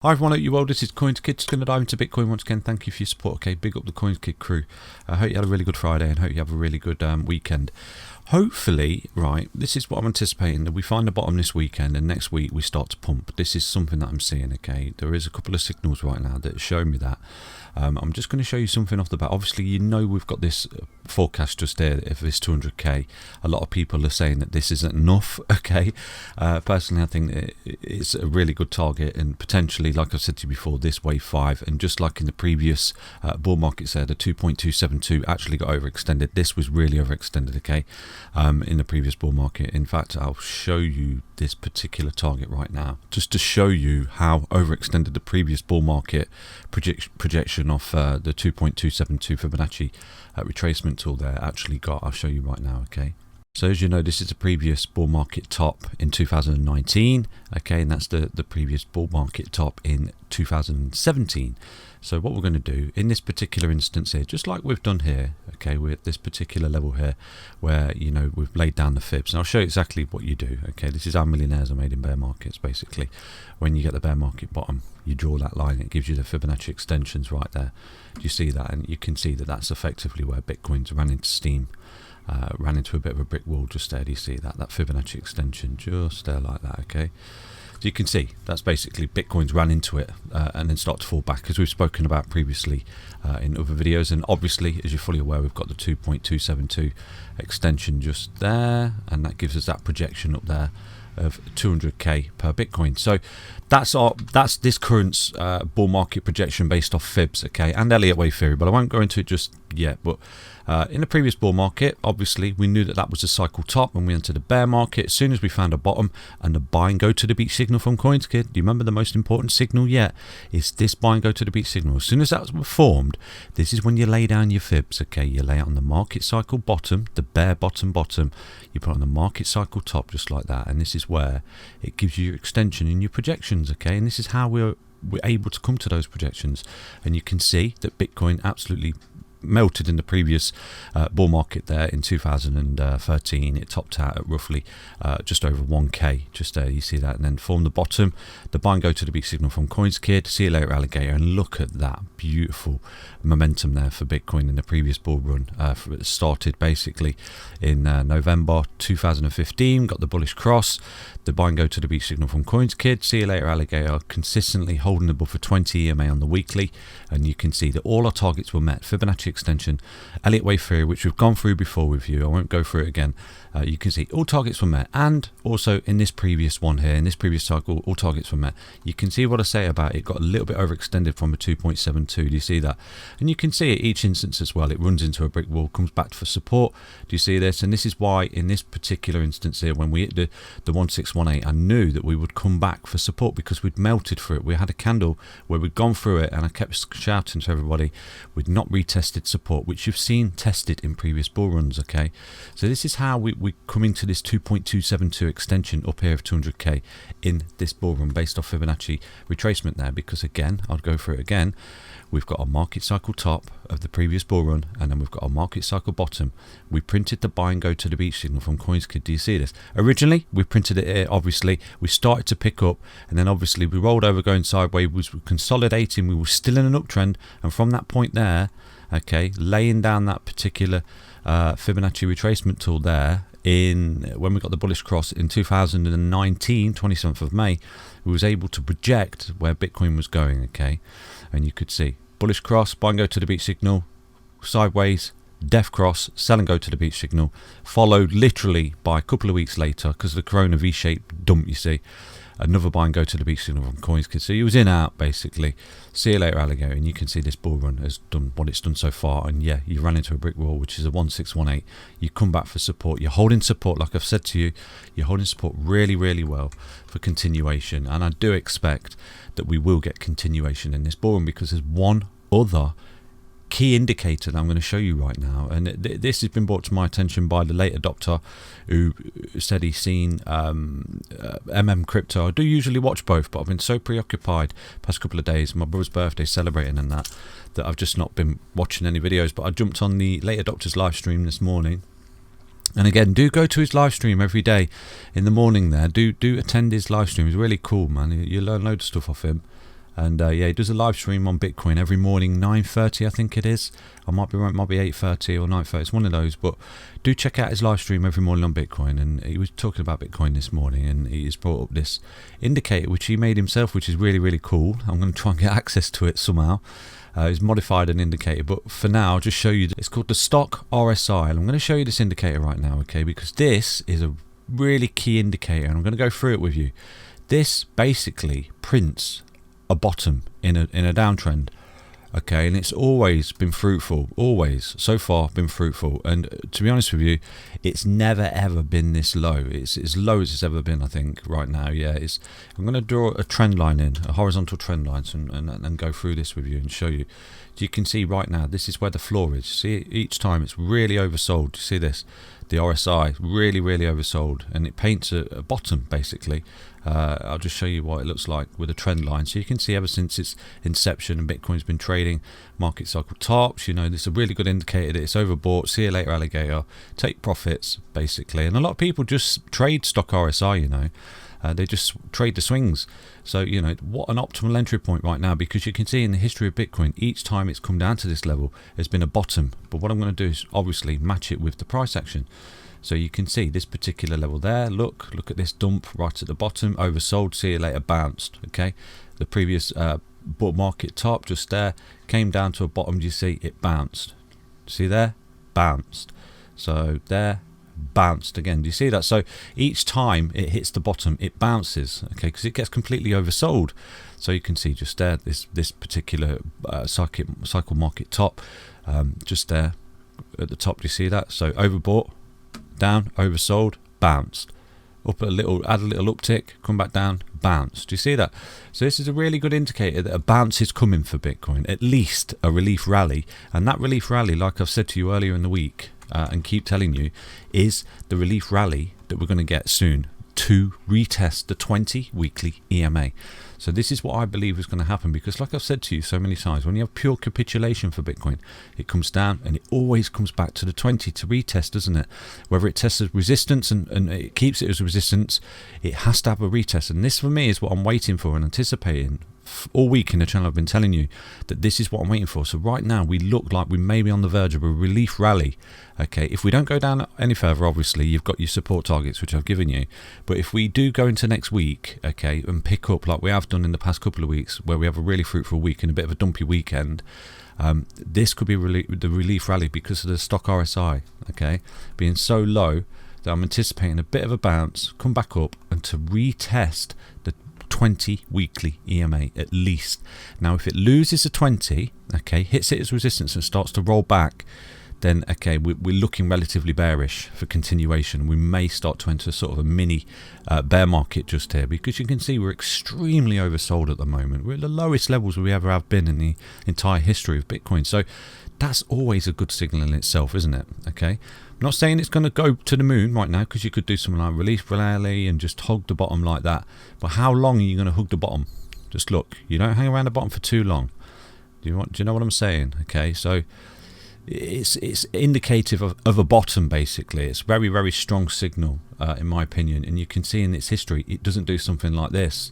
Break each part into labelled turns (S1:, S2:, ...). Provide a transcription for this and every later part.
S1: Hi everyone out you world, this is CoinsKid, just going to dive into Bitcoin once again. Thank you for your support. Okay, big up the CoinsKid crew. I hope you had a really good Friday and hope you have a really good weekend. Hopefully, right, this is what I'm anticipating, that we find the bottom this weekend and next week we start to pump. This is something that I'm seeing, okay. There is a couple of signals right now that show me that. I'm just going to show you something off the bat. Obviously, you know we've got this forecast just there of this 200k. A lot of people are saying that this isn't enough, okay. Personally, I think it's a really good target and potentially, like I said to you before, this wave 5, and just like in the previous bull markets there, the 2.272 actually got overextended. This was really overextended, okay, in the previous bull market. In fact, I'll show you this particular target right now just to show you how overextended the previous bull market projection of the 2.272 Fibonacci retracement tool there actually got. I'll show you right now, okay. So as you know, this is the previous bull market top in 2019, okay, and that's the previous bull market top in 2017. So what we're going to do in this particular instance here, just like we've done here, okay, we're at this particular level here where, you know, we've laid down the fibs, and I'll show you exactly what you do, okay. This is how millionaires are made in bear markets, basically. When you get the bear market bottom, you draw that line, it gives you the Fibonacci extensions right there. Do you see that? And you can see that that's effectively where Bitcoin's ran into steam. Ran into a bit of a brick wall just there. Do you see that Fibonacci extension just there like that, okay. So you can see that's basically Bitcoin's ran into it and then start to fall back, as we've spoken about previously in other videos. And obviously, as you're fully aware, we've got the 2.272 extension just there, and that gives us that projection up there of 200k per Bitcoin. So that's this current bull market projection based off fibs, okay, and Elliott wave theory, but I won't go into it just yet. But in the previous bull market, obviously we knew that that was a cycle top when we entered the bear market. As soon as we found a bottom and the buy and go to the beach signal from CoinsKid, do you remember the most important signal yet? Is this buy and go to the beach signal. As soon as that's formed, this is when you lay down your fibs, okay. You lay it on the market cycle bottom, the bear bottom, you put it on the market cycle top just like that, and this is where it gives you your extension in your projections, okay. And this is how we're able to come to those projections. And you can see that Bitcoin absolutely melted in the previous bull market there in 2013. It topped out at roughly just over 1k just there, you see that, and then formed the bottom, the buy and go to the beach signal from CoinsKid. See you later, alligator. And look at that beautiful momentum there for Bitcoin in the previous bull run. It started basically in November 2015, got the bullish cross, the buy and go to the beach signal from CoinsKid. See you later, alligator, consistently holding the buffer 20 EMA on the weekly, and you can see that all our targets were met. Fibonacci extension, Elliott wave theory, which we've gone through before with you. I won't go through it again. You can see all targets were met, and also in this previous one here, in this previous cycle, all targets were met. You can see what I say about it got a little bit overextended from a 2.72. Do you see that? And you can see at each instance as well, it runs into a brick wall, comes back for support. Do you see this? And this is why in this particular instance here, when we hit the 1618, I knew that we would come back for support because we'd melted through it. We had a candle where we'd gone through it, and I kept shouting to everybody, we'd not retested support, which you've seen tested in previous bull runs, okay. So this is how we come into this 2.272 extension up here of 200k in this bull run based off Fibonacci retracement there, because again, I'll go through it again, we've got a market cycle top of the previous bull run, and then we've got a market cycle bottom. We printed the buy and go to the beach signal from CoinsKid. Do you see this? Originally we printed it here, obviously we started to pick up, and then obviously we rolled over going sideways, was consolidating, we were still in an uptrend, and from that point there, okay, laying down that particular Fibonacci retracement tool there when we got the bullish cross in 2019, 27th of May, we was able to project where Bitcoin was going, okay. And you could see bullish cross, buy and go to the beach signal, sideways, death cross, sell and go to the beach signal, followed literally by a couple of weeks later, because of the corona v-shaped dump, you see, another buy and go to the beach signal from CoinsKid. So he was in out basically. See you later, alligator. And you can see this bull run has done what it's done so far, and yeah, you ran into a brick wall, which is a 1618. You come back for support, you're holding support, like I've said to you, you're holding support really well for continuation. And I do expect that we will get continuation in this bull run, because there's one other key indicator that I'm going to show you right now, and this has been brought to my attention by the late adopter who said he's seen crypto. I do usually watch both, but I've been so preoccupied past couple of days, my brother's birthday celebrating and that I've just not been watching any videos. But I jumped on the late adopter's live stream this morning, and again, do go to his live stream every day in the morning there. Do attend his live stream. He's really cool, man. You learn loads of stuff off him. And yeah, he does a live stream on Bitcoin every morning, 9:30 I think it is. I might be right, might be 8:30 or 9:30. It's one of those. But do check out his live stream every morning on Bitcoin. And he was talking about Bitcoin this morning, and he's brought up this indicator which he made himself, which is really, really cool. I'm going to try and get access to it somehow. He's modified an indicator, but for now I'll just show you. It's called the stock RSI, and I'm going to show you this indicator right now, okay? Because this is a really key indicator, and I'm going to go through it with you. This basically prints a bottom in a downtrend, okay, and it's always been fruitful, always so far been fruitful. And to be honest with you, it's never ever been this low. It's as low as it's ever been, I think, right now. Yeah, it's. I'm going to draw a trend line in, a horizontal trend line, and go through this with you and show you. So you can see right now, this is where the floor is. See, each time it's really oversold. You see this, the RSI really, really oversold, and it paints a bottom basically. I'll just show you what it looks like with a trend line. So you can see ever since its inception and Bitcoin's been trading market cycle tops, you know, this is a really good indicator that it's overbought. See you later, alligator. Take profits basically. And a lot of people just trade stock RSI, you know. They just trade the swings. So, you know, what an optimal entry point right now, because you can see in the history of Bitcoin, each time it's come down to this level, there's been a bottom. But what I'm going to do is obviously match it with the price action. So you can see this particular level there. Look at this dump right at the bottom, oversold, see you later, bounced. Okay, the previous bull market top just there came down to a bottom. Do you see it bounced? See there, bounced. So there, bounced again. Do you see that? So each time it hits the bottom, it bounces. Okay, because it gets completely oversold. So you can see just there, this particular cycle market top, just there at the top. Do you see that? So overbought, down, oversold, bounced, up a little, add a little uptick, come back down, bounce. Do you see that? So this is a really good indicator that a bounce is coming for Bitcoin, at least a relief rally. And that relief rally, like I've said to you earlier in the week, and keep telling you, is the relief rally that we're going to get soon to retest the 20 weekly EMA. So this is what I believe is going to happen, because like I've said to you so many times, when you have pure capitulation for Bitcoin, it comes down and it always comes back to the 20 to retest, doesn't it? Whether it tests as resistance and it keeps it as resistance, it has to have a retest. And this for me is what I'm waiting for and anticipating all week in the channel. I've been telling you that this is what I'm waiting for. So right now we look like we may be on the verge of a relief rally. Okay, if we don't go down any further, obviously you've got your support targets which I've given you, but if we do go into next week, okay, and pick up like we have done in the past couple of weeks, where we have a really fruitful week and a bit of a dumpy weekend, this could be the relief rally because of the stock RSI, okay, being so low that I'm anticipating a bit of a bounce, come back up, and to retest the 20 weekly EMA at least. Now if it loses a 20, okay, hits it as resistance and starts to roll back, then okay, we're looking relatively bearish for continuation. We may start to enter sort of a mini bear market just here, because you can see we're extremely oversold at the moment. We're at the lowest levels we ever have been in the entire history of Bitcoin. So that's always a good signal in itself, isn't it? Okay, I'm not saying it's going to go to the moon right now, because you could do something like relief rally and just hug the bottom like that. But how long are you going to hug the bottom? Just look, you don't hang around the bottom for too long. Do you know what I'm saying? Okay, so it's indicative of a bottom basically. It's very, very strong signal in my opinion, and you can see in its history it doesn't do something like this.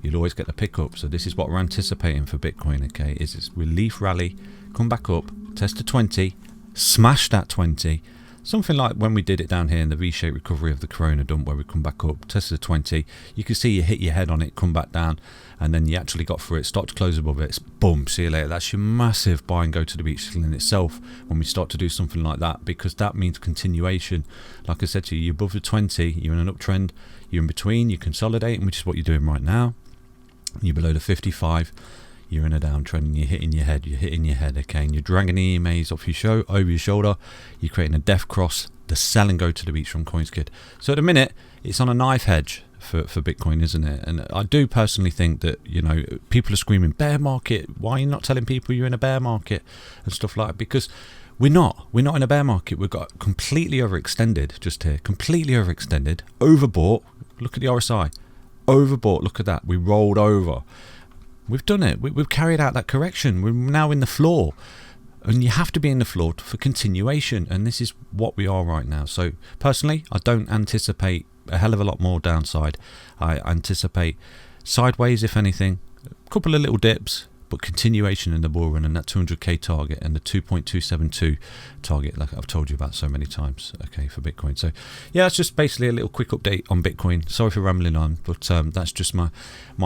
S1: You'll always get the pickup. So this is what we're anticipating for Bitcoin, okay, is this relief rally, come back up, test the 20, smash that 20, something like when we did it down here in the V-shaped recovery of the Corona dump, where we come back up, test the 20, you can see you hit your head on it, come back down, and then you actually got through it, start to close above it, boom, see you later. That's your massive buy and go to the beach signal in itself when we start to do something like that, because that means continuation. Like I said to you, you're above the 20, you're in an uptrend, you're in between, you're consolidating, which is what you're doing right now. You're below the 55, you're in a downtrend and you're hitting your head, okay, and you're dragging the EMAs off over your shoulder, you're creating a death cross, the sell and go to the beach from CoinsKid. So at the minute, it's on a knife edge for Bitcoin, isn't it? And I do personally think that, you know, people are screaming bear market, why are you not telling people you're in a bear market and stuff like that? Because we're not in a bear market. We've got completely overextended just here, completely overextended, overbought. Look at the RSI, overbought, look at that, we rolled over. We've done it. We've carried out that correction. We're now in the floor, and you have to be in the floor for continuation, and this is what we are right now. So personally, I don't anticipate a hell of a lot more downside. I anticipate sideways, if anything, a couple of little dips, but continuation in the bull run, and that 200k target and the 2.272 target, like I've told you about so many times, okay, for Bitcoin. So yeah, it's just basically a little quick update on Bitcoin. Sorry for rambling on, but that's just my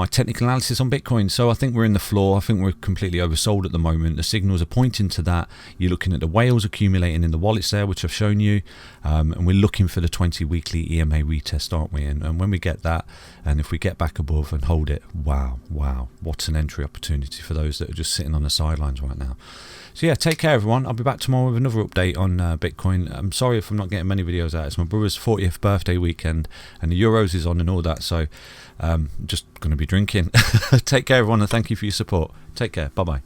S1: technical analysis on Bitcoin. So I think we're in the floor. I think we're completely oversold at the moment. The signals are pointing to that. You're looking at the whales accumulating in the wallets there, which I've shown you, and we're looking for the 20 weekly EMA retest, aren't we? And when we get that, and if we get back above and hold it, wow, what an entry opportunity for those that are just sitting on the sidelines right now. So yeah, take care everyone. I'll be back tomorrow with another update on Bitcoin. I'm sorry if I'm not getting many videos out. It's my brother's 40th birthday weekend and the Euros is on and all that, so just going to be drinking. Take care everyone, and thank you for your support. Take care. Bye bye.